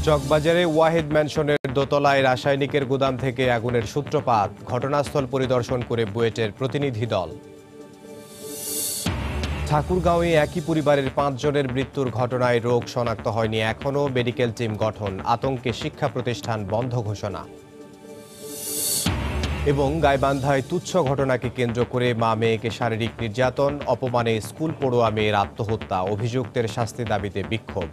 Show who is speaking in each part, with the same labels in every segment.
Speaker 1: চকবাজারে ওয়াহিদ ম্যানশনের দোতলায় রাসায়নিকের গুদাম থেকে আগুনের সূত্রপাত, ঘটনাস্থল পরিদর্শন করে বুয়েটের প্রতিনিধি দল। ঠাকুরগাঁওয়ে একই পরিবারের 5 জনের মৃত্যুর ঘটনায় রোগ শনাক্ত হয়নি এখনও, মেডিকেল টিম গঠন, আতঙ্কে শিক্ষা প্রতিষ্ঠান বন্ধ ঘোষণা। এবং গাইবান্ধায় তুচ্ছ ঘটনাকে কেন্দ্র করে মা মেয়েকে শারীরিক নির্যাতন, অপমানে স্কুল পড়ুয়া মেয়ের আত্মহত্যা, অভিযুক্তের শাস্তি দাবিতে বিক্ষোভ।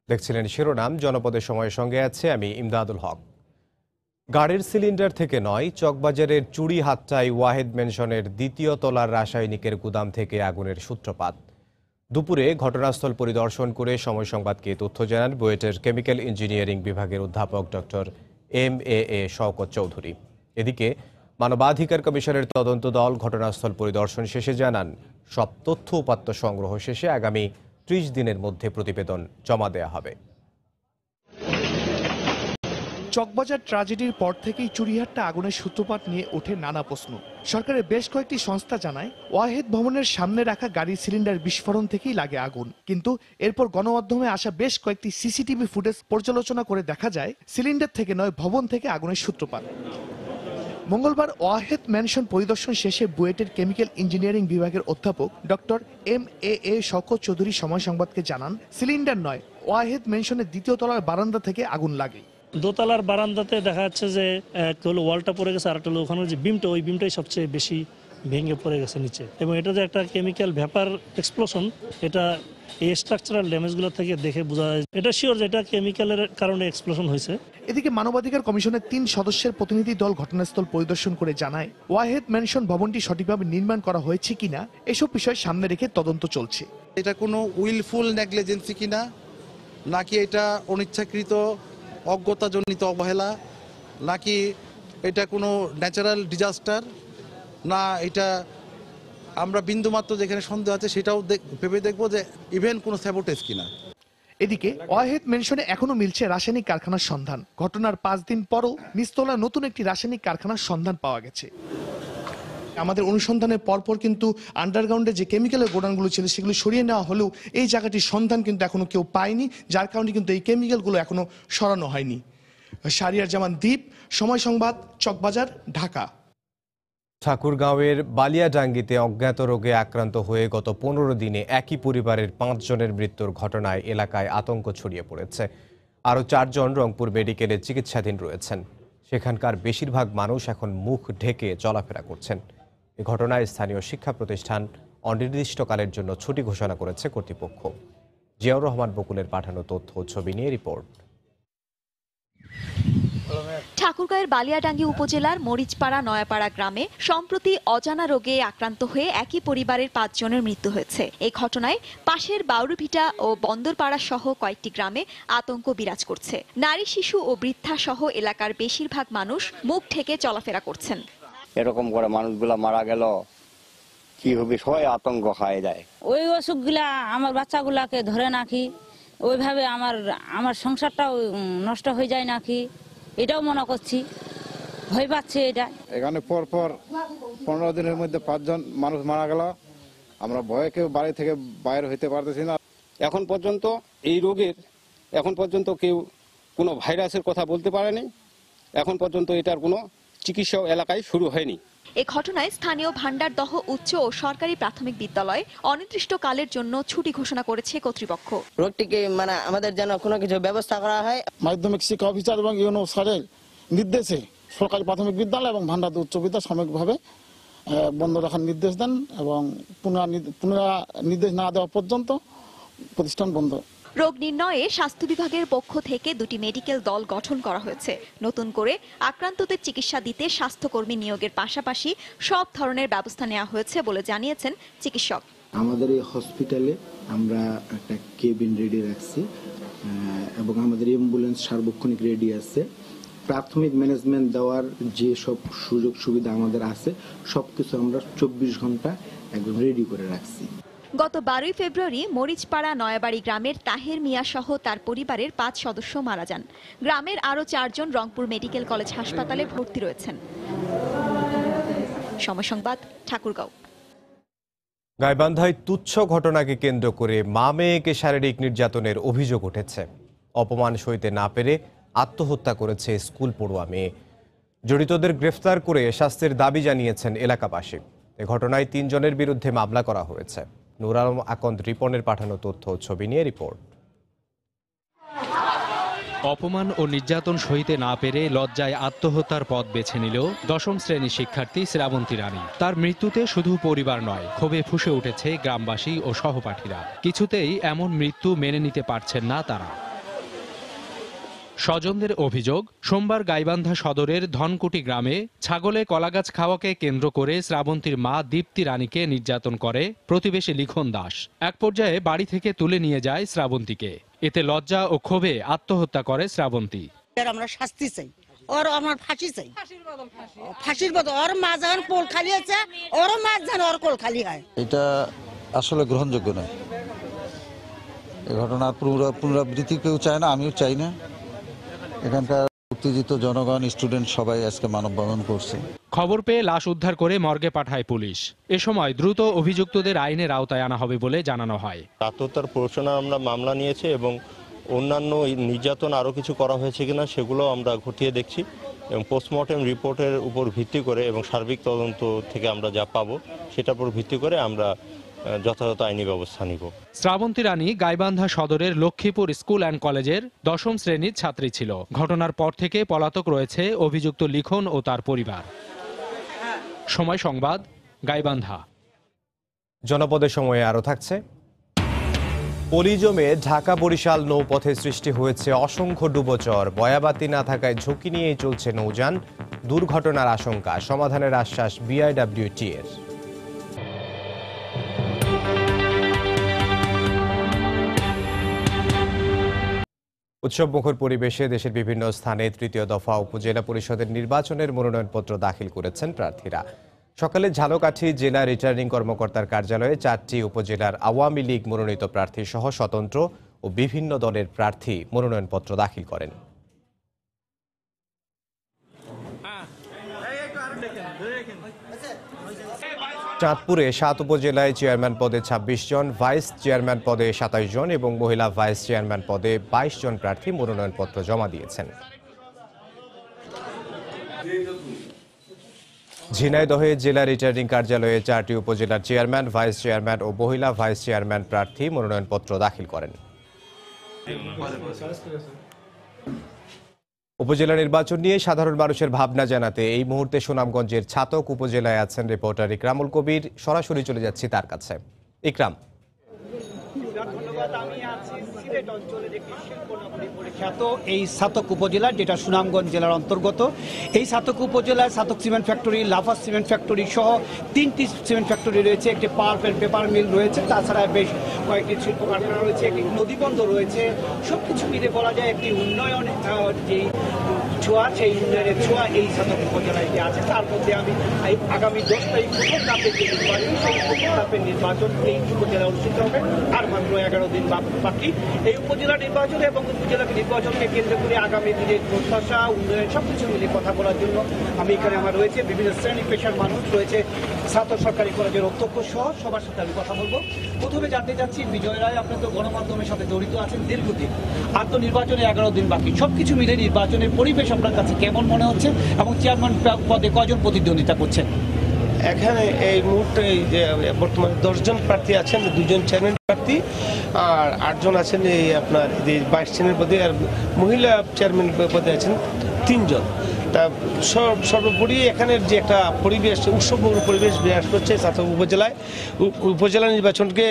Speaker 1: দেখছিলেন শিরোনাম, জনপদের সময়ের সঙ্গে আছে আমি ইমদাদুল হক। গাড়ির সিলিন্ডার থেকে নয়, চকবাজারের চুড়িহাট্টায় ওয়াহিদ ম্যানশনের 2য় তলার রাসায়নিকের গুদাম থেকে আগুনের সূত্রপাত। দুপুরে ঘটনাস্থল পরিদর্শন করে সময় সংবাদকে তথ্য জানান বুয়েটের কেমিক্যাল ইঞ্জিনিয়ারিং বিভাগের অধ্যাপক ডক্টর MAA শওকত চৌধুরী। এদিকে মানবাধিকার কমিশনের তদন্ত দল ঘটনাস্থল পরিদর্শন শেষে জানান, সব তথ্য উপাত্ত সংগ্রহ শেষে আগামী 30 দিনের মধ্যে প্রতিবেদন জমা দেওয়া হবে।
Speaker 2: চকবাজার ট্র্যাজেডির পর থেকেই চুড়িহাট্টা আগুনের সূত্রপাত নিয়ে ওঠে নানা প্রশ্ন। সরকারের বেশ কয়েকটি সংস্থা জানায়, ওয়াহিদ ভবনের সামনে রাখা গাড়ির সিলিন্ডার বিস্ফোরণ থেকেই লাগে আগুন। কিন্তু এরপর গণমাধ্যমে আসা বেশ কয়েকটি সিসিটিভি ফুটেজ পর্যালোচনা করে দেখা যায়, সিলিন্ডার থেকে নয়, ভবন থেকে আগুনের সূত্রপাত। মঙ্গলবার ওয়াহিদ ম্যানশন পরিদর্শন শেষে বুয়েটের কেমিক্যাল ইঞ্জিনিয়ারিং বিভাগের অধ্যাপক ডক্টর MAA শওকত চৌধুরী সময় সংবাদকে জানান, সিলিন্ডার নয়, ওয়াহিদ ম্যানশনের 2য় তলার বারান্দা থেকে আগুন লাগে।
Speaker 3: দোতলার বারান্দাতে দেখা যাচ্ছে যে একটা হলো ওয়ালটা পড়ে গেছে, আর একটা হলো ওখানে যে বিমটা, ওই বিমটাই সবচেয়ে বেশি ভেঙে পড়ে গেছে নিচে। এবং এটা যে একটা কেমিক্যাল ভ্যাপার এক্সপ্লোশন, এটা এই স্ট্রাকচারাল ড্যামেজগুলো থেকে দেখে বোঝা যায়, এটা শিওর যে এটা কেমিক্যালের কারণে এক্সপ্লোশন হয়েছে।
Speaker 2: এদিকে মানবাধিকার কমিশনের 3 সদস্যের প্রতিনিধি দল ঘটনাস্থল পরিদর্শন করে জানায়, ওয়াহিদ ম্যানশন ভবনটি সঠিকভাবে নির্মাণ করা হয়েছে কিনা এসব বিষয় সামনে রেখে তদন্ত চলছে।
Speaker 4: এটা কোনো উইলফুল নেগলিজেন্সি কিনা, নাকি এটা অনিচ্ছাকৃত অজ্ঞতাজনিত অবহেলা, নাকি এটা কোনো ন্যাচারাল ডিজাস্টার, না এটা আমরা বিন্দুমাত্র যেখানে সন্দেহ আছে সেটাও ভেবে দেখবো যে ইভেন কোনো স্যাবোটেজ কিনা।
Speaker 2: এদিকে ওয়াহিদ ম্যানশনে এখনো মিলছে রাসায়নিক কারখানার সন্ধান। ঘটনার 5 দিন পরও নিচতলা নতুন একটি রাসায়নিক কারখানার সন্ধান পাওয়া গেছে। আমাদের অনুসন্ধানের পরপর কিন্তু আন্ডারগ্রাউন্ডে যে কেমিক্যালের গোডাউনগুলো ছিল সেগুলো সরিয়ে নেওয়া হলেও এই জায়গাটির সন্ধান কিন্তু এখনো কেউ পায়নি, যার কারণে কিন্তু এই কেমিক্যালগুলো এখনো সরানো হয়নি। শাহরিয়ার জামান দ্বীপ, সময় সংবাদ, চকবাজার, ঢাকা।
Speaker 1: ঠাকুরগাঁওয়ের বালিয়াডাঙ্গিতে অজ্ঞাত রোগে আক্রান্ত হয়ে গত 15 দিনে একই পরিবারের 5 জনের মৃত্যুর ঘটনায় এলাকায় আতঙ্ক ছড়িয়ে পড়েছে। আরও 4 জন রংপুর মেডিকেলে চিকিৎসাধীন রয়েছেন। সেখানকার বেশিরভাগ মানুষ এখন মুখ ঢেকে চলাফেরা করছেন। এ ঘটনায় স্থানীয় শিক্ষা প্রতিষ্ঠান অনির্দিষ্টকালের জন্য ছুটি ঘোষণা করেছে কর্তৃপক্ষ। জিয়াউর রহমান বকুলের পাঠানো তথ্য ও ছবি নিয়ে রিপোর্ট।
Speaker 5: ঠাকুরগাঁওয়ের বালিয়াডাঙ্গি উপজেলার মরিচপাড়া নয়াপাড়া গ্রামে সম্প্রতি অজানা রোগে আক্রান্ত হয়ে একই পরিবারের 5 জনের মৃত্যু হয়েছে। এই ঘটনায় পাশের বাউরুভিটা ও বন্দরপাড়া সহ কয়েকটি গ্রামে আতঙ্ক বিরাজ করছে। নারী, শিশু ও বৃদ্ধা সহ এলাকার বেশিরভাগ মানুষ মুখ ঢেকে চলাফেরা করছেন।
Speaker 6: এরকম করে মানুষগুলা মারা গেল, কি হবে, সবাই আতঙ্ক খায় যায়।
Speaker 7: ওই অসুখগুলা আমার বাচ্চাগুলাকে ধরে নাকি, ওইভাবে আমার সংসারটাও নষ্ট হয়ে যায় নাকি, এটাও মনে করছি, ভয় পাচ্ছে। এটা
Speaker 8: এখানে পরপর 15 দিনের মধ্যে 5 জন মানুষ মারা গেল। আমরা ভয়ে কেউ বাড়ি থেকে বাইরে হইতে পারতেছি না।
Speaker 9: এখন পর্যন্ত এই রোগের কেউ কোনো ভাইরাসের কথা বলতে পারেনি। এখন পর্যন্ত এটার কোনো চিকিৎসা এলাকায় শুরু হয়নি।
Speaker 5: এ ঘটনায় স্থানীয় ভান্ডারদহ উচ্চ ও সরকারি প্রাথমিক বিদ্যালয় অনির্দিষ্টকালের জন্য ছুটি ঘোষণা করেছে কর্তৃপক্ষ।
Speaker 10: রোগটিকে আমাদের যেন কোনো কিছু ব্যবস্থা করা হয়।
Speaker 11: মাধ্যমিক শিক্ষা অফিসার এবং ইউনো স্যারের নির্দেশে সরকারি প্রাথমিক বিদ্যালয় এবং ভান্ডারদহ উচ্চ বিদ্যালয় সাময়িকভাবে বন্ধ রাখার নির্দেশ দেন এবং নির্দেশ না দেওয়া পর্যন্ত প্রতিষ্ঠান বন্ধ।
Speaker 5: রোগ নির্ণয়ে স্বাস্থ্য বিভাগের পক্ষ থেকে 2টি মেডিকেল দল গঠন করা হয়েছে। নতুন করে আক্রান্তদের চিকিৎসা দিতে স্বাস্থ্যকর্মী নিয়োগের পাশাপাশি সব ধরনের ব্যবস্থা নেওয়া হয়েছে বলে জানিয়েছেন চিকিৎসক।
Speaker 12: আমাদের এই হসপিটালে আমরা একটা কেবিন রেডি রাখছি এবং আমাদের অ্যাম্বুলেন্স সার্বক্ষণিক রেডি আছে। প্রাথমিক ম্যানেজমেন্ট দেওয়ার যে সব সুযোগ সুবিধা আমাদের আছে সবকিছু আমরা 24 ঘন্টা একদম রেডি করে রাখছি।
Speaker 5: গত 12 ফেব্রুয়ারি মরিচপাড়া নয়াবাড়ি গ্রামের তাহের মিয়া সহ তার পরিবারের 5 সদস্য মারা যান। গ্রামের আরও 4 জন রংপুর মেডিকেল কলেজ হাসপাতালে ভর্তি রয়েছেন। সময় সংবাদ, ঠাকুরগাঁও।
Speaker 1: গাইবান্ধায় তুচ্ছ ঘটনাকে কেন্দ্র করে মা মেয়েকে শারীরিক নির্যাতনের অভিযোগ উঠেছে। অপমান সইতে না পেরে আত্মহত্যা করেছে স্কুল পড়ুয়া মেয়ে। জড়িতদের গ্রেফতার করে শাস্তির দাবি জানিয়েছেন এলাকাবাসী। এ ঘটনায় 3 জনের বিরুদ্ধে মামলা করা হয়েছে। নূর আলম আকন্দ রিপনের পাঠানো তথ্য ও ছবি নিয়ে রিপোর্ট।
Speaker 13: অপমান ও নির্যাতন সইতে না পেরে লজ্জায় আত্মহত্যার পথ বেছে নিল 10ম শ্রেণীর শিক্ষার্থী শ্রাবন্তী রানী। তার মৃত্যুতে শুধু পরিবার নয়, ক্ষোভে ফুঁসে উঠেছে গ্রামবাসী ও সহপাঠীরা। কিছুতেই এমন মৃত্যু মেনে নিতে পারছেন না তারা। স্বজনদের অভিযোগ, সোমবার গাইবান্ধা সদরের ধনকুটি গ্রামে ছাগলে কলাগাছ খাওয়াকে কেন্দ্র করে শ্রাবন্তীর মা দীপ্তি রানীকে নির্যাতন করে প্রতিবেশী লিখন দাস। এক পর্যায়ে বাড়ি থেকে তুলে নিয়ে যায় শ্রাবন্তীকে। এতে লজ্জা ও ক্ষোভে আত্মহত্যা করে শ্রাবন্তী।
Speaker 14: আমরা শাস্তি চাই, ওর আমার ফাঁসি চাই, ফাঁসির বদল ওর মা যখন কোল খালি আছে, ওর মা যেন ওর কোল খালি হয়।
Speaker 15: এটা আসলে গ্রহণযোগ্য নয়। এই ঘটনার পুনরাবৃত্তি কেউ চায় না, আমিও চাই না। এখানকার উত্তেজিত জনগণ, স্টুডেন্ট সবাই আজকে মানববন্ধন করছে।
Speaker 13: খবর পেয়ে লাশ উদ্ধার করে মর্গে পাঠায় পুলিশ। এ সময় দ্রুত অভিযুক্তদের আইনের আওতায় আনা হবে বলে জানানো হয়।
Speaker 16: আত্মহত্যার প্ররোচনা আমরা মামলা নিয়েছি এবং অন্যান্য নির্যাতন আরও কিছু করা হয়েছে কিনা সেগুলো আমরা খতিয়ে দেখছি এবং পোস্টমর্টেম রিপোর্টের উপর ভিত্তি করে এবং সার্বিক তদন্ত থেকে আমরা যা পাবো সেটার উপর ভিত্তি করে আমরা যথাযথ আইনি ব্যবস্থা নিব।
Speaker 13: শ্রাবন্তী রানী গাইবান্ধা সদরের লক্ষ্মীপুর স্কুল অ্যান্ড কলেজের 10ম শ্রেণীর ছাত্রী ছিল। ঘটনার পর থেকে পলাতক রয়েছে অভিযুক্ত লিখন ও তার পরিবার। সময় সংবাদ, গাইবান্ধা।
Speaker 1: জনপদের সময়ে আরও থাকছে। পলি জমে ঢাকা বরিশাল নৌপথে সৃষ্টি হয়েছে অসংখ্য ডুবোচর। বয়াবাতি না থাকায় ঝুঁকি নিয়েই চলছে নৌযান। দুর্ঘটনার আশঙ্কা, সমাধানের আশ্বাস বিআইডব্লিউটি এর। উৎসবমুখর পরিবেশে দেশের বিভিন্ন স্থানে 3য় দফা উপজেলা পরিষদের নির্বাচনের মনোনয়নপত্র দাখিল করেছেন প্রার্থীরা। সকালে ঝালকাঠি জেলা রিটার্নিং কর্মকর্তার কার্যালয়ে 4টি উপজেলার আওয়ামী লীগ মনোনীত প্রার্থী সহ স্বতন্ত্র ও বিভিন্ন দলের প্রার্থী মনোনয়নপত্র দাখিল করেন। চাঁদপুরে 7 উপজেলায় চেয়ারম্যান পদে 26 জন, ভাইস চেয়ারম্যান পদে 27 জন এবং মহিলা ভাইস চেয়ারম্যান পদে 22 জন প্রার্থী মনোনয়নপত্র জমা দিয়েছেন। ঝিনাইদহে জেলা রিটার্নিং কার্যালয়ে 4টি উপজেলার চেয়ারম্যান, ভাইস চেয়ারম্যান ও মহিলা ভাইস চেয়ারম্যান প্রার্থী মনোনয়নপত্র দাখিল করেন। উপজেলা নির্বাচন নিয়ে সাধারণ মানুষের ভাবনা জানাতে এই মুহূর্তে সুনামগঞ্জের ছাতক উপজেলায় আছেন রিপোর্টার ইকরামুল কবির। সরাসরি চলে যাচ্ছি তার কাছে। ইকরাম,
Speaker 17: খ্যাত এই ছাতক উপজেলা, যেটা সুনামগঞ্জ জেলার অন্তর্গত, এই ছাতক উপজেলায় Chhatak cement factory, Lafarge cement factory সহ 3টি সিমেন্ট ফ্যাক্টরি রয়েছে, একটি পাল্প এন্ড পেপার মিল রয়েছে, তাছাড়া বেশ কয়েকটি শিল্প কারখানা রয়েছে, একটি নদীবন্দর রয়েছে। সবকিছু মিলে বলা যায় একটি উন্নয়ন যে ছোঁয়া, সেই উন্নয়নের ছোঁয়া এই ছাতক উপজেলায় আছে। তার মধ্যে আমি আগামী 10 তারিখ প্রথম ধাপের যে নির্বাচন, সেই প্রথম ধাপের নির্বাচন এই উপজেলা অনুষ্ঠিত হবে। আর মাত্র 11 দিন বাকি। এই উপজেলা নির্বাচন এবং উপজেলা নির্বাচনকে কেন্দ্র করে আগামী দিনের প্রত্যাশা, উন্নয়ন সবকিছু মিলে কথা বলার জন্য আমি এখানে আমার রয়েছে বিভিন্ন শ্রেণী পেশার মানুষ রয়েছে, ছাত্র সরকারি কলেজের অধ্যক্ষ সহ সবার সাথে আমি কথা বলবো। প্রথমে জানতে চাচ্ছি, বিজয় রায়, আপনি তো গণমাধ্যমের সাথে জড়িত আছেন দীর্ঘদিন, আর তো নির্বাচনে 11 দিন বাকি, সবকিছু মিলে নির্বাচনের পরিবেশ আপনার কাছে কেমন মনে হচ্ছে এবং চেয়ারম্যান পদে কয়জন প্রতিদ্বন্দ্বিতা করছেন?
Speaker 18: এখানে এই মুহূর্তে বর্তমানে 10 জন প্রার্থী আছেন, 2 জন চেয়ারম্যান প্রার্থী আর 8 জন আছেন এই আপনার ভাইস চেয়ারম্যান পদে, আর মহিলা চেয়ারম্যান পদে আছেন 3 জন। তা সর্বোপরি এখানের যে একটা পরিবেশ, উৎসবমুখর পরিবেশ বিরাজ করছে ছাতক উপজেলায়। উপজেলা নির্বাচনকে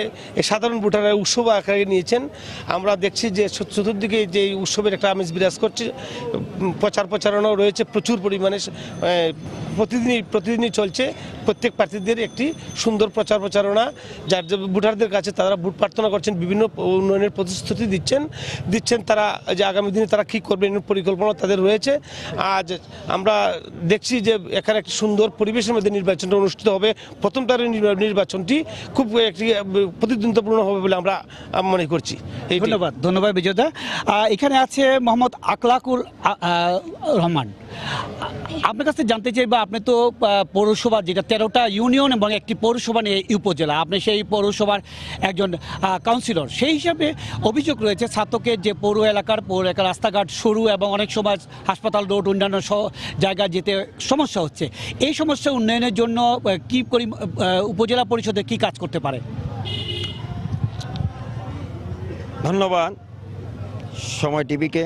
Speaker 18: সাধারণ ভোটাররা উৎসব আকারে নিয়েছেন। আমরা দেখছি যে চতুর্দিকে যে উৎসবের একটা আমেজ বিরাজ করছে, প্রচারণাও রয়েছে প্রচুর পরিমাণে, প্রতিদিনই চলছে। প্রত্যেক প্রার্থীদের একটি সুন্দর প্রচারণা, যার ভোটারদের কাছে তারা ভোট প্রার্থনা করছেন, বিভিন্ন উন্নয়নের প্রতিশ্রুতি দিচ্ছেন তারা, যে আগামী দিনে তারা কী করবেন পরিকল্পনা তাদের রয়েছে। আজ আমরা দেখছি যে এখানে একটি সুন্দর পরিবেশের মধ্যে নির্বাচনটা অনুষ্ঠিত হবে। প্রথমটার নির্বাচনটি খুব একটি প্রতিদ্বন্দ্বিতাপূর্ণ হবে বলে আমরা মনে করছি।
Speaker 17: ধন্যবাদ বিজয়দা। এখানে আছে মোহাম্মদ আকলাকুল রহমান। আপনার কাছে জানতে চাইবা, আপনি তো পৌরসভা, যেটা 13টা ইউনিয়ন এবং একটি পৌরসভা নিয়ে উপজেলা, আপনি সেই পৌরসভার একজন কাউন্সিলর। সেই হিসাবে অভিযোগ রয়েছে ছাতকের যে পৌর এলাকার রাস্তাঘাট সরু এবং অনেক সময় হাসপাতাল রোড অন্যান্য জায়গায় যেতে সমস্যা হচ্ছে। এই সমস্যা উন্নয়নের জন্য কি উপজেলা পরিষদে কি কাজ করতে পারে?
Speaker 19: ধন্যবাদ সময় টিভিকে।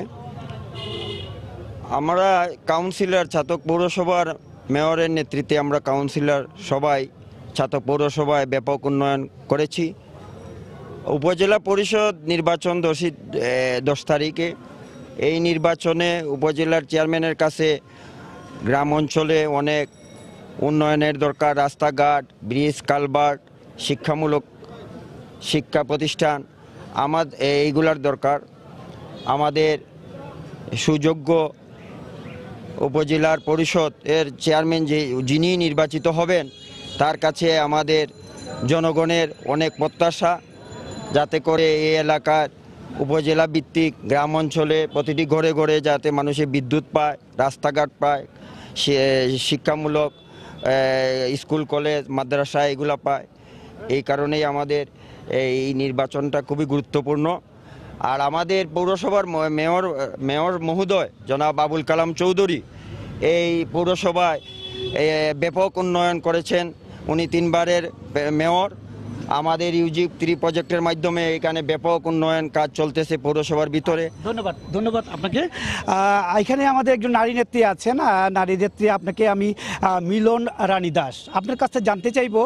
Speaker 19: আমরা কাউন্সিলর, ছাতক পৌরসভার মেয়রের নেতৃত্বে আমরা কাউন্সিলর সবাই ছাতক পৌরসভায় ব্যাপক উন্নয়ন করেছি। উপজেলা পরিষদ নির্বাচন 10 তারিখে। এই নির্বাচনে উপজেলার চেয়ারম্যানের কাছে গ্রাম অঞ্চলে অনেক উন্নয়নের দরকার, রাস্তাঘাট, ব্রিজ, কালভার্ট, শিক্ষা প্রতিষ্ঠান, এইগুলার দরকার। আমাদের সুযোগ্য উপজেলার পরিষদ এর চেয়ারম্যান যিনি নির্বাচিত হবেন তার কাছে আমাদের জনগণের অনেক প্রত্যাশা, যাতে করে এই এলাকার উপজেলা ভিত্তিক গ্রাম অঞ্চলে প্রতিটি ঘরে ঘরে যাতে মানুষে বিদ্যুৎ পায়, রাস্তাঘাট পায়, শিক্ষামূলক স্কুল কলেজ মাদ্রাসা এগুলো পায়। এই কারণেই আমাদের এই নির্বাচনটা খুবই গুরুত্বপূর্ণ। আর আমাদের পৌরসভার মেয়র মহোদয় জনাব আবুল কালাম চৌধুরী এই পৌরসভায় ব্যাপক উন্নয়ন করেছেন। উনি 3 বারের মেয়র। আমাদের ইউজি 3 প্রজেক্টের মাধ্যমে এখানে ব্যাপক উন্নয়ন কাজ চলতেছে পৌরসভার ভিতরে।
Speaker 17: ধন্যবাদ আপনাকে। এখানে আমাদের একজন নারী নেত্রী আছেন, নারী নেত্রী আপনাকে আমি মিলন রানী দাস, আপনার কাছে জানতে চাইব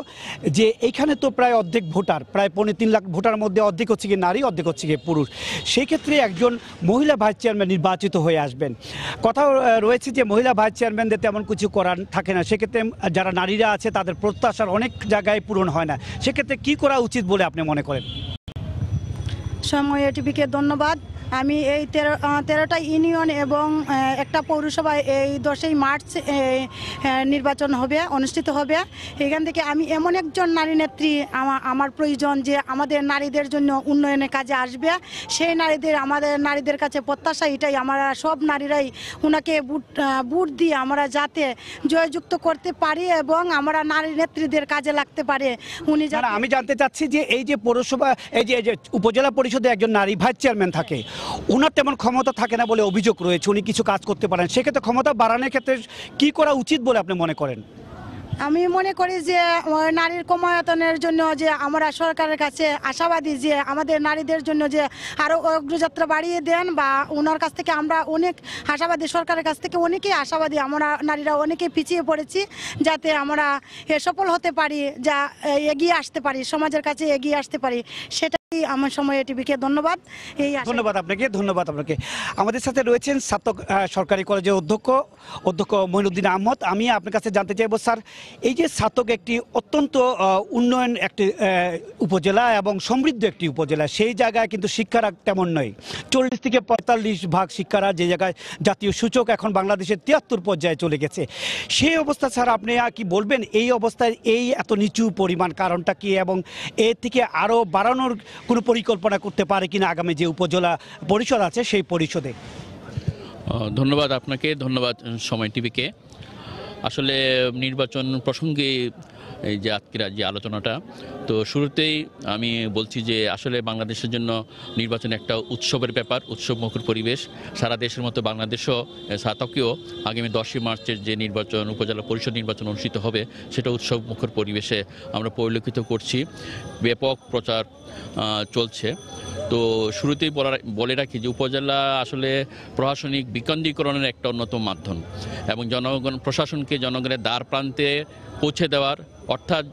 Speaker 17: যে এইখানে তো প্রায় অর্ধেক ভোটার, প্রায় 3.5 লাখ ভোটার মধ্যে অর্ধেক হচ্ছে কি নারী, অর্ধেক হচ্ছে কি পুরুষ। সেই ক্ষেত্রে একজন মহিলা ভাইস চেয়ারম্যান নির্বাচিত হয়ে আসবেন। কথা রয়েছে যে মহিলা ভাইস চেয়ারম্যানদের তেমন কিছু করার থাকে না, সেক্ষেত্রে যারা নারীরা আছে তাদের প্রত্যাশার অনেক জায়গায় পূরণ হয় না। সেক্ষেত্রে কি করা উচিত বলে আপনি মনে করেন?
Speaker 20: সময় টিভিকে ধন্যবাদ। আমি এই 13টা ইউনিয়ন এবং একটা পৌরসভায় এই 10ই মার্চ নির্বাচন হবে, অনুষ্ঠিত হবে। এখান থেকে আমি এমন একজন নারী নেত্রী আমার প্রয়োজন যে আমাদের নারীদের জন্য উন্নয়নের কাজে আসবে। সেই আমাদের নারীদের কাছে প্রত্যাশা এটাই, আমরা সব নারীরাই ওনাকে বুট দিয়ে আমরা যাতে জয়যুক্ত করতে পারি এবং আমরা নারী নেত্রীদের কাজে লাগতে পারে। উনি
Speaker 17: আমি জানতে চাচ্ছি যে এই যে পৌরসভা, এই যে উপজেলা পরিষদে একজন নারী ভাইস চেয়ারম্যান থাকে, ওনার তেমন ক্ষমতা থাকে না বলে অভিযোগ রয়েছে, উনি কিছু কাজ করতে পারেন। সেক্ষেত্রে ক্ষমতা বাড়ানোর ক্ষেত্রে কি করা উচিত বলে আপনি মনে করেন?
Speaker 20: আমি মনে করি যে নারীর ক্ষমতায়নের জন্য যে আমরা সরকারের কাছে আশাবাদী যে আমাদের নারীদের জন্য যে আরও অগ্রযাত্রা বাড়িয়ে দেন, বা ওনার কাছ থেকে আমরা অনেক আশাবাদী, সরকারের কাছ থেকে অনেকেই আশাবাদী। আমরা নারীরা অনেকেই পিছিয়ে পড়েছি, যাতে আমরা সফল হতে পারি, যা এগিয়ে আসতে পারি, সমাজের কাছে এগিয়ে আসতে পারি। সেটা আমার সময় টিভিকে ধন্যবাদ।
Speaker 17: ধন্যবাদ আপনাকে। আমাদের সাথে রয়েছেন ছাতক সরকারি কলেজের অধ্যক্ষ মঈনুদ্দিন আহমদ। আমি আপনার কাছে জানতে চাইব স্যার, এই যে ছাতক একটি অত্যন্ত উন্নয়ন একটি উপজেলা এবং সমৃদ্ধ একটি উপজেলা, সেই জায়গায় কিন্তু শিক্ষার তেমন নয়। 40 থেকে 45% শিক্ষারা, যে জায়গায় জাতীয় সূচক এখন বাংলাদেশের 73 পর্যায়ে চলে গেছে। সেই অবস্থা স্যার আপনি কি বলবেন, এই অবস্থায় এই এত নিচু পরিমাণ কারণটা কি, এবং এর থেকে আরও বাড়ানোর কোনো পরিকল্পনা করতে পারে কিনা আগামী যে উপজেলা পরিষদ আছে সেই পরিষদে?
Speaker 21: ধন্যবাদ আপনাকে, ধন্যবাদ সময় টিভিকে। আসলে নির্বাচন প্রসঙ্গে এই যে আজকের যে আলোচনাটা, তো শুরুতেই আমি বলছি যে আসলে বাংলাদেশের জন্য নির্বাচন একটা উৎসবের ব্যাপার, উৎসবমুখর পরিবেশ। সারা দেশের মতো বাংলাদেশও ছাতকেও আগামী 10ই মার্চের যে নির্বাচন, উপজেলা পরিষদ নির্বাচন অনুষ্ঠিত হবে, সেটা উৎসবমুখর পরিবেশে আমরা পরিলক্ষিত করছি। ব্যাপক প্রচার চলছে। তো শুরুতেই বলে রাখি যে উপজেলা আসলে প্রশাসনিক বিকেন্দ্রীকরণের একটা অন্যতম মাধ্যম, এবং প্রশাসনকে জনগণের দ্বার প্রান্তে পৌঁছে দেওয়ার, অর্থাৎ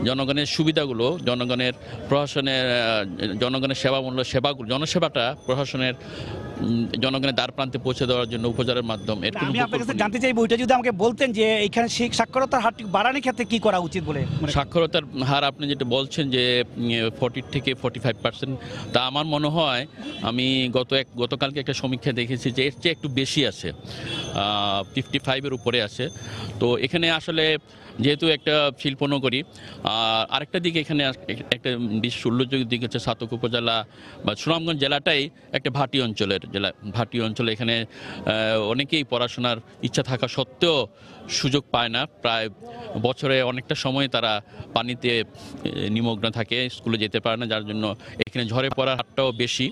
Speaker 21: জনগণের সুবিধাগুলো, জনগণের সেবামূলক সেবাগুলো, জনসেবাটা প্রশাসনের জনগণের দ্বার প্রান্তে পৌঁছে দেওয়ার জন্য উপজেলার মাধ্যমে এর কোনো
Speaker 17: আমি আপনার কাছে
Speaker 21: বিকল্প নেই।
Speaker 17: জানতে চাইবো, এটা যদি আমাকে বলতেন যে এখানে সাক্ষরতার হারটি বাড়ানোর ক্ষেত্রে কি করা উচিত বলে মনে করেন?
Speaker 21: সাক্ষরতার হার আপনি যেটা বলছেন যে 40 থেকে 45%, তা আমার মনে হয় আমি গতকালকে একটা সমীক্ষা দেখেছি যে এর চেয়ে একটু বেশি আছে, 55-এর উপরে আছে। তো এখানে আসলে যেহেতু একটা শিল্পনগরী, আরেকটা দিক এখানে একটা বিশেষ উল্লেখযোগ্য দিক হচ্ছে ছাতক উপজেলা বা সুনামগঞ্জ জেলাটাই একটা ভাটি অঞ্চলের জেলা। ভাটি অঞ্চলে এখানে অনেকেই পড়াশোনার ইচ্ছা থাকা সত্ত্বেও সুযোগ পায় না। প্রায় বছরে অনেকটা সময় তারা পানিতে নিমগ্ন থাকে, স্কুলে যেতে পারে না, যার জন্য এখানে ঝরে পড়ার হারটাও বেশি,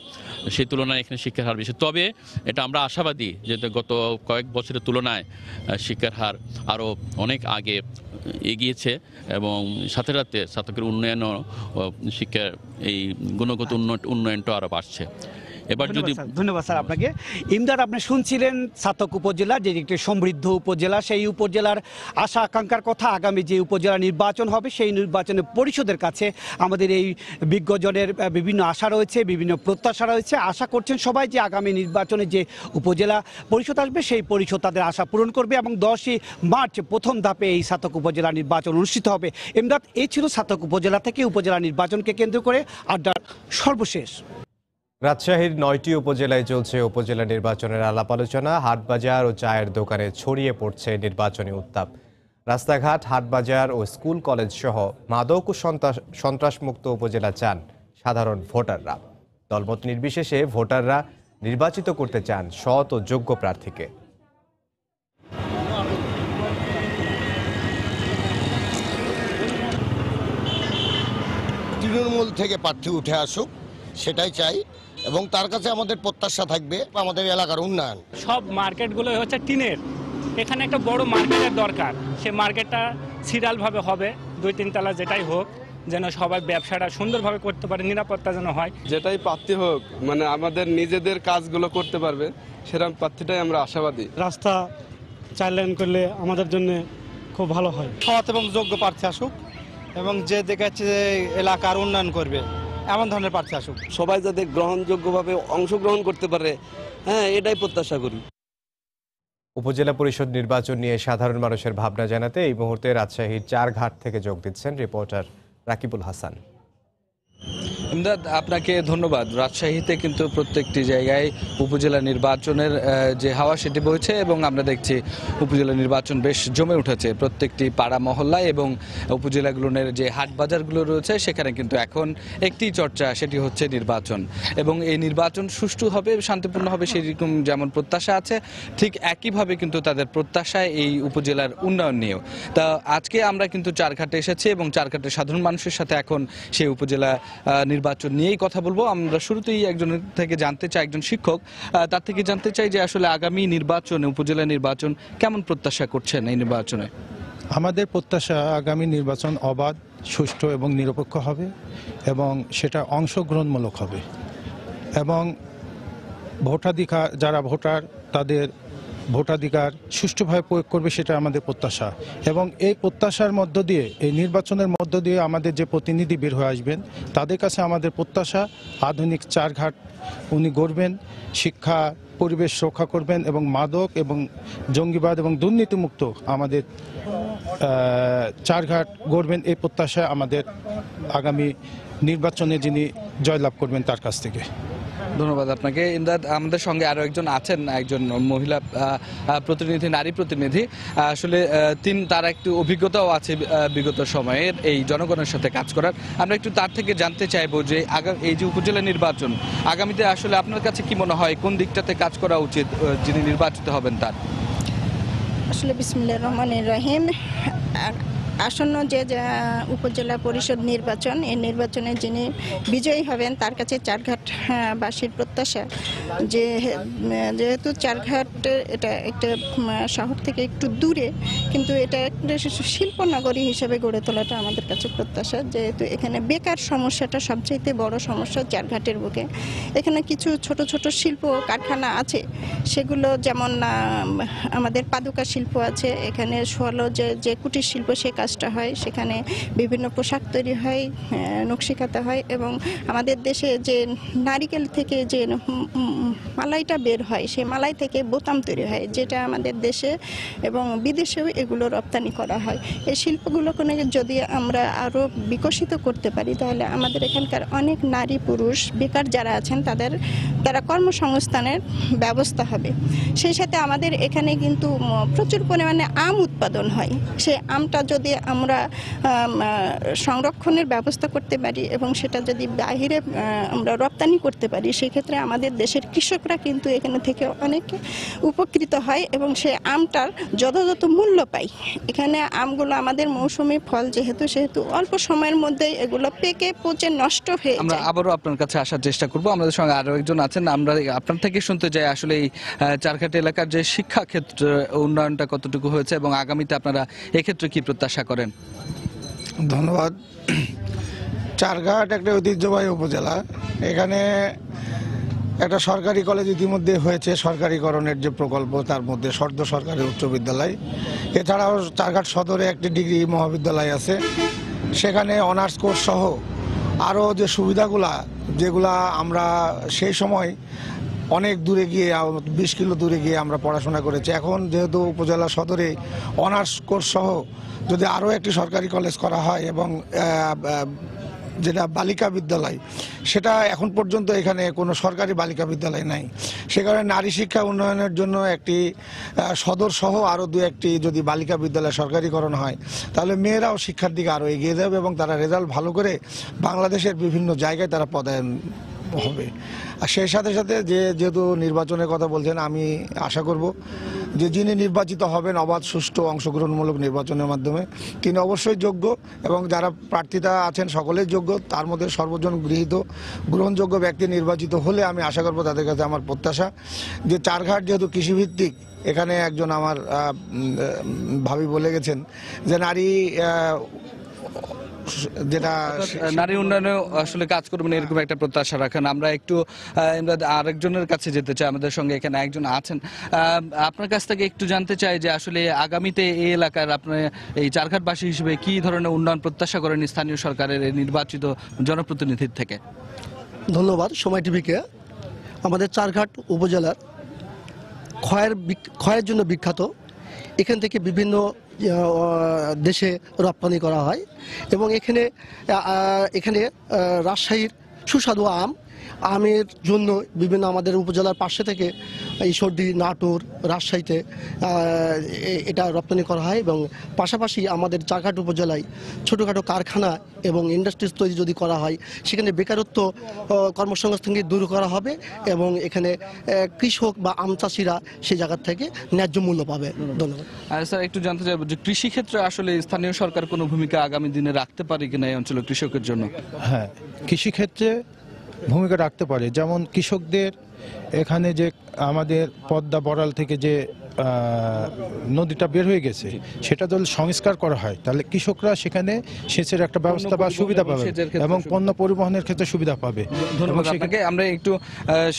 Speaker 21: সেই তুলনায় এখানে শিক্ষার হার বেশি। তবে এটা আমরা আশাবাদী যে গত কয়েক বছরের তুলনায় শিক্ষার হার আরও অনেক আগে এগিয়েছে এবং সাথে সাথে ছাতকের উন্নয়নও শিক্ষার এই গুণগত উন্নয়নটা আরও বাড়ছে। এবার যদি
Speaker 17: ধন্যবাদ স্যার আপনাকে। ইমদাদ, আপনি শুনছিলেন ছাতক উপজেলা যে একটি সমৃদ্ধ উপজেলা, সেই উপজেলার আশা আকাঙ্ক্ষার কথা। আগামী যে উপজেলা নির্বাচন হবে সেই নির্বাচনে পরিষদের কাছে আমাদের এই বিজ্ঞজনের বিভিন্ন আশা রয়েছে, বিভিন্ন প্রত্যাশা রয়েছে। আশা করছেন সবাই যে আগামী নির্বাচনে যে উপজেলা পরিষদ আসবে সেই পরিষদ তাদের আশা পূরণ করবে এবং 10ই মার্চ প্রথম ধাপে এই ছাতক উপজেলা নির্বাচন অনুষ্ঠিত হবে। ইমদাদ, এই ছিল ছাতক উপজেলা থেকে উপজেলা নির্বাচনকে কেন্দ্র করে আড্ডার সর্বশেষ।
Speaker 1: রাজশাহীর 9টি উপজেলায় চলছে উপজেলা নির্বাচনের আলাপ আলোচনা। হাটবাজার ও চায়ের দোকানে ছড়িয়ে পড়ছে নির্বাচনী উত্তাপ। রাস্তাঘাট, হাটবাজার ও স্কুল কলেজ সহ মাদক ও সন্ত্রাসমুক্ত উপজেলা চান সাধারণ ভোটাররা। দলমত নির্বিশেষে ভোটাররা নির্বাচিত করতে চান সৎ ও যোগ্য প্রার্থীকে।
Speaker 3: তৃণমূল থেকে প্রার্থী উঠে আসুক, সেটাই চাই এবং তার কাছে আমাদের প্রত্যাশা থাকবে আমাদের এলাকার উন্নয়ন।
Speaker 22: সব মার্কেটগুলো হচ্ছে টিনের, এখানে একটা বড় মার্কেটের দরকার। সে মার্কেটটা সিরিয়ালভাবে হবে, 2-3 তলা যেটাই হোক, যেন সবাই ব্যবসাটা সুন্দরভাবে করতে পারে, নিরাপত্তা যেন হয়।
Speaker 23: যেটাই প্রার্থী হোক, মানে আমাদের নিজেদের কাজগুলো করতে পারবে, সেরকম প্রার্থীটাই আমরা আশাবাদী।
Speaker 24: রাস্তা 4 লেন করলে আমাদের জন্য খুব ভালো হয়।
Speaker 25: সৎ এবং যোগ্য প্রার্থী আসুক এবং যে দেখাচ্ছে এলাকার উন্নয়ন করবে এমন ধরনের প্রার্থী আসুক।
Speaker 26: সবাই যাতে গ্রহণযোগ্যভাবে অংশগ্রহণ করতে পারে, এটাই প্রত্যাশা করি।
Speaker 1: উপজেলা পরিষদ নির্বাচন নিয়ে সাধারণ মানুষের ভাবনা জানাতে এই মুহূর্তে রাজশাহীর চারঘাট থেকে যোগ দিচ্ছেন রিপোর্টার রাকিবুল হাসান।
Speaker 27: ইমদাদ, আপনাকে ধন্যবাদ। রাজশাহীতে কিন্তু প্রত্যেকটি জায়গায় উপজেলা নির্বাচনের যে হাওয়া সেটি বইছে এবং আমরা দেখছি উপজেলা নির্বাচন বেশ জমে উঠেছে। প্রত্যেকটি পাড়া মহল্লায় এবং উপজেলাগুলোর যে হাট বাজারগুলো রয়েছে সেখানে কিন্তু এখন একটি চর্চা, সেটি হচ্ছে নির্বাচন। এবং এই নির্বাচন সুষ্ঠু হবে, শান্তিপূর্ণ হবে, সেরকম যেমন প্রত্যাশা আছে, ঠিক একইভাবে কিন্তু তাদের প্রত্যাশায় এই উপজেলার উন্নয়ন নিয়েও। তা আজকে আমরা কিন্তু চারঘাটে এসেছি এবং চারঘাটের সাধারণ মানুষের সাথে এখন সেই উপজেলা নির্বাচন নিয়েই কথা বলবো। আমরা শুরুতেই একজনের থেকে জানতে চাই, একজন শিক্ষক, তার থেকে জানতে চাই যে আসলে আগামী নির্বাচনে উপজেলা নির্বাচন কেমন প্রত্যাশা করছেন এই নির্বাচনে?
Speaker 28: আমাদের প্রত্যাশা আগামী নির্বাচন অবাধ, সুষ্ঠু এবং নিরপেক্ষ হবে এবং সেটা অংশগ্রহণমূলক হবে এবং ভোটাধিকার, যারা ভোটার তাদের ভোটাধিকার সুষ্ঠুভাবে প্রয়োগ করবে, সেটা আমাদের প্রত্যাশা। এবং এই প্রত্যাশার মধ্য দিয়ে, এই নির্বাচনের মধ্য দিয়ে আমাদের যে প্রতিনিধি বের হয়ে আসবেন তাদের কাছে আমাদের প্রত্যাশা আধুনিক চারঘাট উনি গড়বেন, শিক্ষা পরিবেশ রক্ষা করবেন এবং মাদক এবং জঙ্গিবাদ এবং দুর্নীতিমুক্ত আমাদের চারঘাট গড়বেন। এই প্রত্যাশা আমাদের আগামী নির্বাচনে যিনি জয়লাভ করবেন তার কাছ থেকে।
Speaker 27: ধন্যবাদ আপনাকে। ইমদাদ, আমাদের সঙ্গে আরও একজন আছেন, একজন মহিলা প্রতিনিধি, নারী প্রতিনিধি। আসলে তার একটু অভিজ্ঞতাও আছে বিগত সময়ের এই জনগণের সাথে কাজ করার। আমরা একটু তার থেকে জানতে চাইবো যে এই যে উপজেলা নির্বাচন আগামীতে আসলে আপনার কাছে কি মনে হয় কোন দিকটাতে কাজ করা উচিত যিনি নির্বাচিত হবেন তার?
Speaker 29: আসলে বিসমিল্লাহির রহমানির রহিম, আসন্ন যে উপজেলা পরিষদ নির্বাচন, এই নির্বাচনে যিনি বিজয়ী হবেন তার কাছে চারঘাটবাসীর প্রত্যাশা যে যেহেতু চারঘাট এটা একটা শহর থেকে একটু দূরে, কিন্তু এটা একটা শিল্পনগরী হিসেবে গড়ে তোলাটা আমাদের কাছে প্রত্যাশা। যেহেতু এখানে বেকার সমস্যাটা সবচাইতে বড় সমস্যা চারঘাটের বুকে। এখানে কিছু ছোট ছোট শিল্প কারখানা আছে, সেগুলো যেমন আমাদের পাদুকা শিল্প আছে, এখানে যে কুটির শিল্প, সে কাজটা হয়, সেখানে বিভিন্ন পোশাক তৈরি হয়, নকশিকাঁথা হয় এবং আমাদের দেশে যে নারিকেল থেকে যে মালাইটা বের হয় সেই মালাই থেকে বোতাম তৈরি হয়, যেটা আমাদের দেশে এবং বিদেশেও এগুলো রপ্তানি করা হয়। এই শিল্পগুলোকে যদি আমরা আরও বিকশিত করতে পারি তাহলে আমাদের এখানকার অনেক নারী পুরুষ বেকার যারা আছেন তারা কর্মসংস্থানের ব্যবস্থা হবে। সেই সাথে আমাদের এখানে কিন্তু প্রচুর পরিমাণে আম উৎপাদন হয়। সেই আমটা যদি আমরা সংরক্ষণের ব্যবস্থা করতে পারি এবং সেটা যদি বাইরে আমরা রপ্তানি করতে পারি, সেক্ষেত্রে আমাদের দেশের কৃষকরা কিন্তু এখানে থেকে অনেক উপকৃত হয় এবং সেই আমটার যথাযথ মূল্য পায়। এখানে আমগুলো আমাদের মৌসুমী ফল সেহেতু অল্প সময়ের মধ্যে এগুলো পেকে পচে নষ্ট হয়ে যায়।
Speaker 27: আমরা আবারও আপনার কাছে আসার চেষ্টা করব। আমাদের সঙ্গে আরো একজন আছেন, আমরা আপনার থেকে শুনতে চাই আসলে এই চারঘাট এলাকার যে শিক্ষা ক্ষেত্র উন্নয়নটা কতটুকু হয়েছে এবং আগামীতে আপনারা এক্ষেত্রে কি প্রত্যাশা করেন?
Speaker 2: ধন্যবাদ। চারঘাট একটা ঐতিহ্যবাহী উপজেলা। এখানে একটা সরকারি কলেজ ইতিমধ্যে হয়েছে, সরকারিকরণের যে প্রকল্প তার মধ্যে সর্দ সরকারি উচ্চ বিদ্যালয়। এছাড়াও চারঘাট সদরে একটি ডিগ্রি মহাবিদ্যালয় আছে, সেখানে অনার্স কোর্স সহ আরও যে সুবিধাগুলা যেগুলা আমরা সেই সময় অনেক দূরে গিয়ে 20 কিলো দূরে গিয়ে আমরা পড়াশোনা করেছি, এখন যেহেতু উপজেলা সদরে অনার্স কোর্স সহ যদি আরও একটি সরকারি কলেজ করা হয় এবং যেটা বালিকা বিদ্যালয়, সেটা এখন পর্যন্ত এখানে কোনো সরকারি বালিকা বিদ্যালয় নাই। সে কারণে নারী শিক্ষা উন্নয়নের জন্য একটি সদর সহ আরও 2-1টি যদি বালিকা বিদ্যালয় সরকারিকরণ হয় তাহলে মেয়েরাও শিক্ষার দিকে আরও এগিয়ে যাবে এবং তারা রেজাল্ট ভালো করে বাংলাদেশের বিভিন্ন জায়গায় তারা পদায়ন হবে। আর সেই সাথে সাথে যেহেতু নির্বাচনের কথা বলছেন, আমি আশা করব যে যিনি নির্বাচিত হবেন অবাধ সুষ্ঠু অংশগ্রহণমূলক নির্বাচনের মাধ্যমে তিনি অবশ্যই যোগ্য এবং যারা প্রার্থীরা আছেন সকলেই যোগ্য, তার মধ্যে সর্বজন গৃহীত গ্রহণযোগ্য ব্যক্তি নির্বাচিত হলে আমি আশা করব, তাদের কাছে আমার প্রত্যাশা যে চারঘাট যেহেতু কৃষিভিত্তিক, এখানে একজন আমার ভাবি বলে গেছেন যে নারী যেটা
Speaker 27: নারী উন্নয়নে আসলে কাজ করবেন এরকম একটা প্রত্যাশা রাখেন। আমরা একটু আরেকজনের কাছে যেতে চাই, আমাদের সঙ্গে এখানে একজন আছেন। আপনার কাছ থেকে একটু জানতে চাই যে আসলে আগামীতে এই এলাকার আপনার এই চারঘাটবাসী হিসেবে কি ধরনের উন্নয়ন প্রত্যাশা করেন স্থানীয় সরকারের নির্বাচিত জনপ্রতিনিধির থেকে?
Speaker 4: ধন্যবাদ সময় টিভিকে। আমাদের চারঘাট উপজেলার খয়ের জন্য বিখ্যাত। এখান থেকে বিভিন্ন দেশে রপ্তানি করা হয় এবং এখানে রাজশাহীর সুস্বাদু আমের জন্য বিভিন্ন আমাদের উপজেলার পাশে থেকে ঈশ্বরদী, নাটোর, রাজশাহীতে এটা রপ্তানি করা হয় এবং পাশাপাশি আমাদের চারঘাট উপজেলায় ছোটোখাটো কারখানা এবং ইন্ডাস্ট্রিজ তৈরি যদি করা হয় সেখানে বেকারত্ব কর্মসংস্থানকে দূর করা হবে এবং এখানে কৃষক বা আম চাষিরা সেই জায়গা থেকে ন্যায্য মূল্য পাবে। ধন্যবাদ।
Speaker 27: স্যার, একটু জানতে চাইব যে কৃষিক্ষেত্রে আসলে স্থানীয় সরকার কোনো ভূমিকা আগামী দিনে রাখতে পারে কিনা এই অঞ্চলের কৃষকের জন্য?
Speaker 28: হ্যাঁ, কৃষিক্ষেত্রে ভূমিকা রাখতে পারে। যেমন কৃষকদের এখানে যে আমাদের পদ্মা বড়াল থেকে যে নদীটা বের হয়ে গেছে সেটা যদি সংস্কার করা হয় তাহলে কৃষকরা সেখানে সেচের একটা ব্যবস্থা বা সুবিধা পাবে এবং পণ্য পরিবহনের ক্ষেত্রে সুবিধা পাবে।
Speaker 27: ধন্যবাদ আপনাকে। আমরা একটু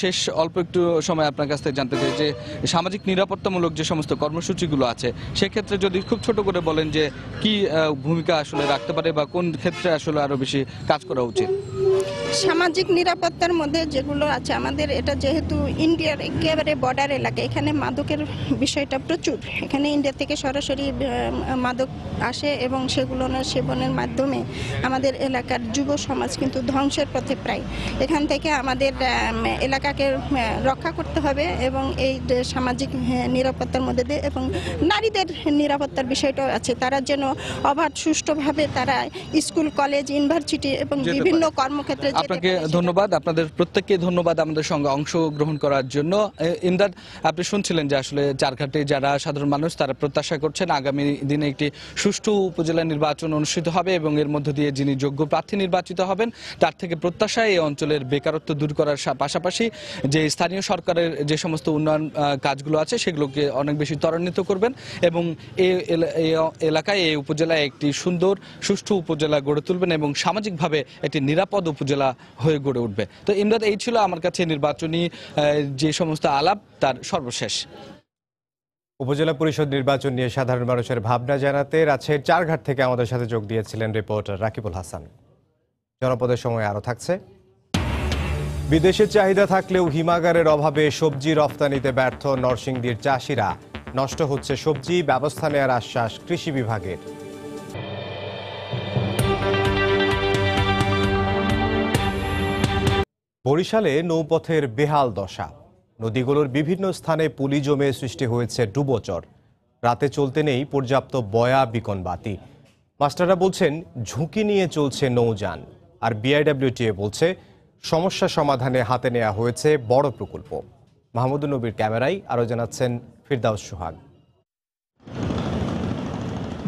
Speaker 27: শেষ অল্প একটু সময় আপনার কাছ থেকে জানতে চাই যে সামাজিক নিরাপত্তামূলক যে সমস্ত কর্মসূচিগুলো আছে সেক্ষেত্রে যদি খুব ছোট করে বলেন যে কি ভূমিকা আসলে রাখতে পারে বা কোন ক্ষেত্রে আসলে আরো বেশি কাজ করা উচিত?
Speaker 29: সামাজিক নিরাপত্তার মধ্যে যেগুলো আছে, আমাদের এটা যেহেতু ইন্ডিয়ার একেবারে বর্ডার এলাকা, এখানে মাদকের বিষয়টা প্রচুর। এখানে ইন্ডিয়া থেকে সরাসরি মাদক আসে এবং সেগুলো সেবনের মাধ্যমে আমাদের এলাকার যুব সমাজ কিন্তু ধ্বংসের পথে প্রায়। এখান থেকে আমাদের এলাকাকে রক্ষা করতে হবে এবং এই সামাজিক নিরাপত্তার মধ্যে দিয়ে এবং নারীদের নিরাপত্তার বিষয়টাও আছে, তারা যেন অবাধ সুষ্ঠুভাবে তারা স্কুল, কলেজ, ইউনিভার্সিটি এবং বিভিন্ন কর্মক্ষেত্রে।
Speaker 27: আপনাকে ধন্যবাদ, আপনাদের প্রত্যেককে ধন্যবাদ আমাদের সঙ্গে অংশগ্রহণ করার জন্য। ইমদাদ, আপনি শুনছিলেন যে আসলে চারঘাটে যারা সাধারণ মানুষ তারা প্রত্যাশা করছেন আগামী দিনে একটি সুষ্ঠু উপজেলা নির্বাচন অনুষ্ঠিত হবে এবং এর মধ্য দিয়ে যিনি যোগ্য প্রার্থী নির্বাচিত হবেন তার থেকে প্রত্যাশা এই অঞ্চলের বেকারত্ব দূর করার পাশাপাশি যে স্থানীয় সরকারের যে সমস্ত উন্নয়ন কাজগুলো আছে সেগুলোকে অনেক বেশি ত্বরান্বিত করবেন এবং এই এলাকায় এই উপজেলায় একটি সুন্দর সুষ্ঠু উপজেলা গড়ে তুলবেন এবং সামাজিকভাবে একটি নিরাপদ উপজেলা হয়ে গড়ে উঠবে। তো ইমদাদ, এই ছিল আমার কাছে নির্বাচনী যে সমস্ত আলাপ তার সর্বশেষ।
Speaker 1: উপজেলা পরিষদ নির্বাচন নিয়ে সাধারণ মানুষের ভাবনা জানাতে রাজশাহীর চারঘাট থেকে আমাদের সাথে যোগ দিয়েছিলেন রিপোর্টার রাকিবুল হাসান। জনপদের সময় আরও থাকছে। বিদেশের চাহিদা থাকলেও হিমাগারের অভাবে সবজি রফতানিতে ব্যর্থ নরসিংদীর চাষিরা। নষ্ট হচ্ছে সবজি, ব্যবস্থা নেওয়ার আশ্বাস কৃষি বিভাগের। বরিশালে নৌপথের বেহাল দশা। নদীগুলোর বিভিন্ন স্থানে পুলি জমে সৃষ্টি হয়েছে ডুবোচর। রাতে চলতে নেই পর্যাপ্ত বয়া বিকন বাতি। মাস্টাররা বলছেন ঝুঁকি নিয়ে চলছে নৌযান। আর বিআইডব্লিউটিএ বলছে সমস্যা সমাধানে হাতে নেওয়া হয়েছে বড় প্রকল্প। মাহমুদুর নবীর ক্যামেরায় আরও জানাচ্ছেন ফিরদাউস সোহাগ।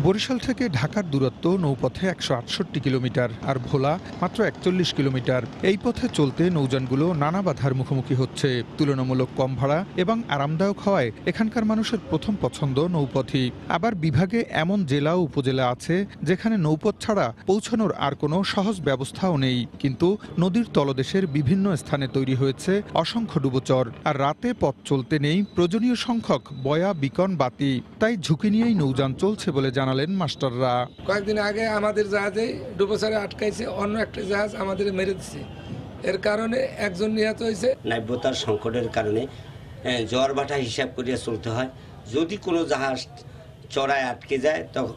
Speaker 5: বরিশাল থেকে ঢাকার দূরত্ব নৌপথে 168 কিলোমিটার আর ভোলা মাত্র 41 কিলোমিটার। এই পথে চলতে নৌযানগুলো নানা বাধার মুখোমুখি হচ্ছে। তুলনামূলক কম ভাড়া এবং আরামদায়ক হওয়ায় এখানকার মানুষের প্রথম পছন্দ নৌপথই। আবার বিভাগে এমন জেলা ও উপজেলা আছে যেখানে নৌপথ ছাড়া পৌঁছানোর আর কোনো সহজ ব্যবস্থাও নেই। কিন্তু নদীর তলদেশের বিভিন্ন স্থানে তৈরি হয়েছে অসংখ্য ডুবোচর। আর রাতে পথ চলতে নেই প্রয়োজনীয় সংখ্যক বয়া বিকন বাতি। তাই ঝুঁকি নিয়েই নৌযান চলছে বলে জানালেন মাস্টাররা।
Speaker 6: কয়েকদিন আগে আমাদের জাহাজে ডুবোচরে আটকাইছে, অন্য একটা জাহাজ আমাদের মেরে দিচ্ছে। এর কারণে একজন নিহত হয়েছে।
Speaker 7: নাব্যতার সংকটের কারণে জ্বর বাটা হিসাব করিয়া চলতে হয়। যদি কোনো জাহাজ চড়ায় আটকে যায় তখন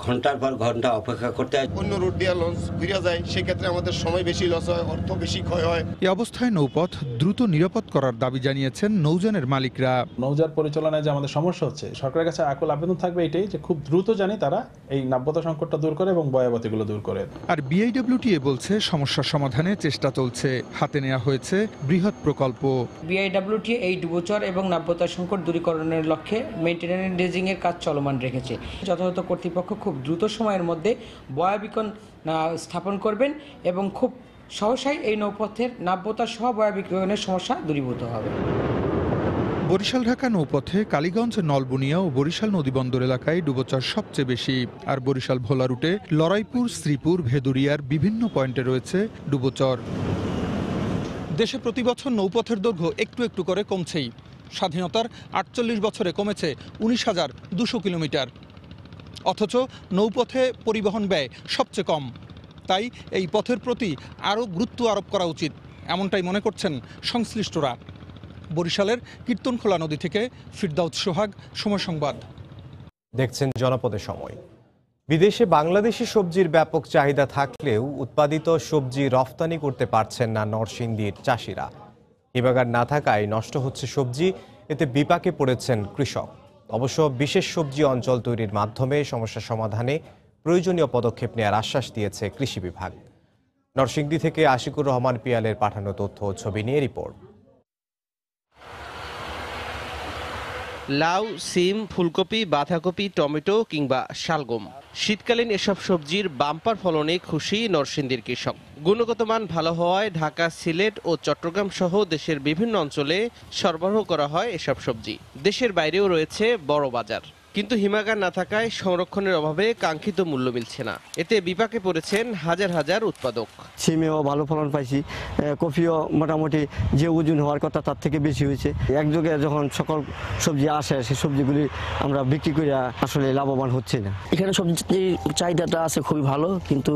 Speaker 7: ঘন্টার পর ঘন্টা অপেক্ষা করতে হয়।
Speaker 8: অন্য রুট দিয়ে লঞ্চ ঘুরে যায়, সেক্ষেত্রে আমাদের সময় বেশি লস হয়, অর্থ বেশি ক্ষয় হয়।
Speaker 5: এই অবস্থায় নৌপথ দ্রুত নিরাপদ করার দাবি জানিয়েছেন নৌযানের মালিকরা।
Speaker 9: নৌযান পরিচালনায় যে আমাদের সমস্যা হচ্ছে, সরকারের কাছে আকুল আবেদন থাকবে এটাই যে খুব দ্রুত জানি তারা এই নাব্যতা সংকটটা দূর করে এবং বয়াবতীগুলো দূর করে।
Speaker 5: আর বিআইডব্লিউটিএ বলছে সমস্যার সমাধানে চেষ্টা চলছে। হাতে নেওয়া হয়েছে বৃহৎ প্রকল্প।
Speaker 10: বিআইডব্লিউটিএ এই ডুবোচর এবং নাব্যতা সংকট দূরীকরণের লক্ষ্যে মেইনটেনেন্স ড্রেজিং এর কাজ চলমান রেখেছে। যথাযথ কর্তৃপক্ষ খুব দ্রুত সময়ের মধ্যে বয়া বিকন স্থাপন করবেন এবং খুব সহসাই এই নৌপথের নাব্যতা সহ বয়া বিকনের সমস্যা দূরীভূত হবে।
Speaker 5: বরিশাল ঢাকা নৌপথে কালীগঞ্জ, নলবুনিয়া ও বরিশাল নদীবন্দর এলাকায় ডুবোচর সবচেয়ে বেশি। আর বরিশাল ভোলা রুটে লড়াইপুর, শ্রীপুর, ভেদুরিয়ার বিভিন্ন পয়েন্টে রয়েছে ডুবোচর। দেশে প্রতি বছর নৌপথের দৈর্ঘ্য একটু একটু করে কমছেই। স্বাধীনতার 48 বছরে কমেছে 19,200 কিলোমিটার। অথচ নৌপথে পরিবহন ব্যয় সবচেয়ে কম। তাই এই পথের প্রতি আরও গুরুত্ব আরোপ করা উচিত, এমনটাই মনে করছেন সংশ্লিষ্টরা। বরিশালের কীর্তনখোলা নদী থেকে ফিরদাউস সোহাগ, সময় সংবাদ।
Speaker 1: দেখছেন জনপদের সময়। বিদেশে বাংলাদেশি সবজির ব্যাপক চাহিদা থাকলেও উৎপাদিত সবজি রফতানি করতে পারছেন না নরসিংদীর চাষিরা। হিমাগার না থাকায় নষ্ট হচ্ছে সবজি, এতে বিপাকে পড়েছেন কৃষক। অবশ্য বিশেষ সবজি অঞ্চল তৈরির মাধ্যমে সমস্যা সমাধানে প্রয়োজনীয় পদক্ষেপ নেওয়ার আশ্বাস দিয়েছে কৃষি বিভাগ। নরসিংদী থেকে আশিকুর রহমান পিয়ালের পাঠানো তথ্য ও ছবি নিয়ে রিপোর্ট।
Speaker 11: লাউ, সিম, ফুলকপি, বাঁধাকপি, টমেটো কিংবা শালগম, শীতকালীন এসব সবজির বাম্পার ফলনে খুশি নরসিংদীর কৃষক। গুণগত মান ভালো হওয়ায় ঢাকা, সিলেট ও চট্টগ্রাম সহ দেশের বিভিন্ন অঞ্চলে সরবরাহ করা হয় এসব সবজি। দেশের বাইরেও রয়েছে বড় বাজার, কিন্তু হিমাগার না থাকায় সংরক্ষণের অভাবে কাঙ্ক্ষিত মূল্য মিলছে না। এতে বিপাকে পড়েছেন হাজার হাজার উৎপাদক।
Speaker 12: সিমেও ভালো ফলন পাইছি, কফিও মোটামুটি যে ওজন হওয়ার কথা তার থেকে বেশি হয়েছে। একযোগে যখন সকল সবজি আসে, সেই সবজিগুলি আমরা বিক্রি করে আসলে লাভবান হচ্ছে না।
Speaker 14: এখানে সবজির চাহিদাটা আছে খুবই ভালো, কিন্তু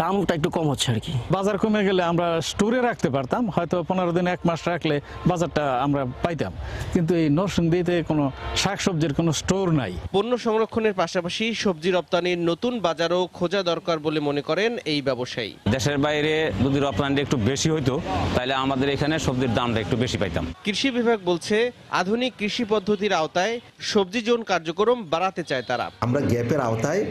Speaker 14: দামটা একটু কম হচ্ছে আর কি।
Speaker 30: বাজার কমে গেলে আমরা স্টোরে রাখতে পারতাম, হয়তো 15 দিন 1 মাস রাখলে বাজারটা আমরা পাইতাম, কিন্তু এই নরসিংদীতে কোনো শাকসবজির কোনো স্টোর নাই।
Speaker 11: পণ্য সংরক্ষণের পাশাপাশি সবজি রপ্তানির নতুন বাজারও খোঁজা দরকার বলে মনে করেন এই ব্যবসায়ী।
Speaker 31: দেশের বাইরে যদি রপ্তানিটা একটু বেশি হইতো তাহলে আমাদের এখানে সবজির দামটা একটু বেশি পাইতাম।
Speaker 11: কৃষি বিভাগ বলছে আধুনিক কৃষি পদ্ধতির আওতায় সবজি জোন কার্যক্রম বাড়াতে চায় তারা।
Speaker 32: আমরা গ্যাপের আওতায়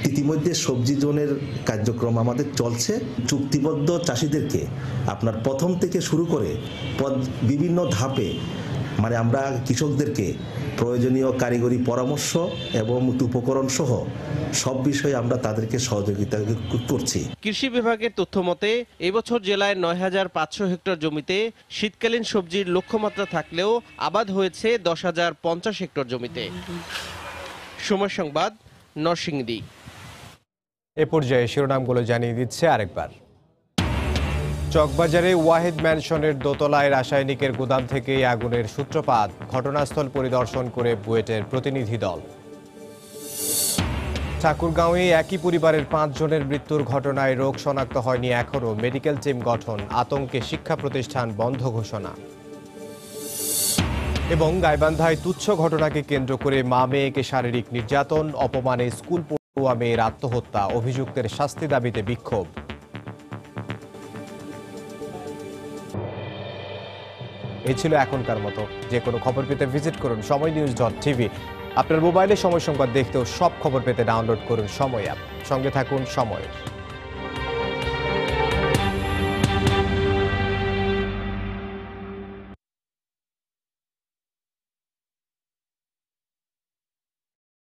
Speaker 32: ইতিমধ্যে সবজি জোনের কার্যক্রম আমাদের চলছে। চুক্তিবদ্ধ চাষিদেরকে আপনার প্রথম থেকে শুরু করে বিভিন্ন ধাপে মানে আমরা কৃষকদেরকে প্রয়োজনীয় কারিগরি পরামর্শ এবং উপকরণ সহ সব বিষয়ে আমরা তাদেরকে সহযোগিতা করছি।
Speaker 11: কৃষি বিভাগের তথ্য মতে এবছর জেলায় 9,500 হেক্টর জমিতে শীতকালীন সবজির লক্ষ্যমাত্রা থাকলেও আবাদ হয়েছে 10,050 হেক্টর জমিতে। সময় সংবাদ, নরসিংদী।
Speaker 1: এ পর্যায়ে শিরোনামগুলো জানিয়ে দিচ্ছে আরেকবার। চকবাজারে ওয়াহেদ ম্যানশনের দোতলায় রাসায়নিকের গুদাম থেকে আগুনের সূত্রপাত। ঘটনাস্থল পরিদর্শন করে বুয়েটের প্রতিনিধি দল। ঠাকুরগাঁওয়ে একই পরিবারের 5 জনের মৃত্যুর ঘটনায় রোগ শনাক্ত হয়নি এখনও। মেডিকেল টিম গঠন, আতঙ্কে শিক্ষা প্রতিষ্ঠান বন্ধ ঘোষণা। এবং গাইবান্ধায় তুচ্ছ ঘটনাকে কেন্দ্র করে মা মেয়েকে শারীরিক নির্যাতন, অপমানে স্কুল পড়ুয়া মেয়ের আত্মহত্যা, অভিযুক্তের শাস্তি দাবিতে বিক্ষোভ। এই ছিল এখনকার মতো। যে কোনো খবর পেতে ভিজিট করুন সময়নিউজ.tv। আপনার মোবাইলে সময় সংবাদ দেখতেও সব খবর পেতে ডাউনলোড করুন সময় অ্যাপ। সঙ্গে থাকুন সময়।